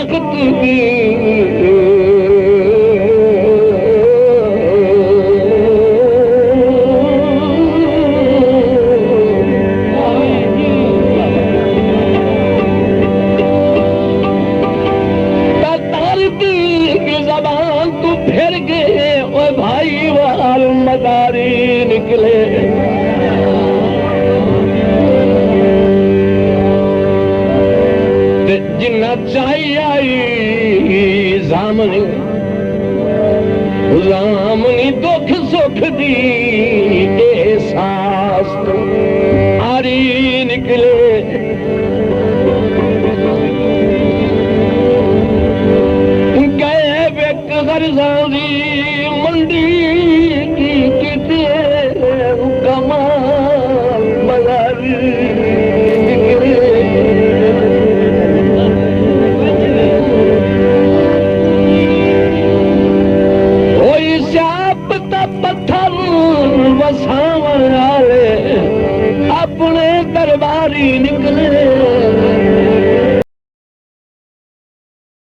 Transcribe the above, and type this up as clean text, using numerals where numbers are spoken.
तख्त की जबान तू फिर गए ओ भाई वाल मदारी निकले जिन्ना चाहिए आई जामनी जामनी दुख सुख दी एहसास आरी निकले गए बेक गरजादी मंडी की किते कमाल मजारी वसावन आले अपने दरबारी निकले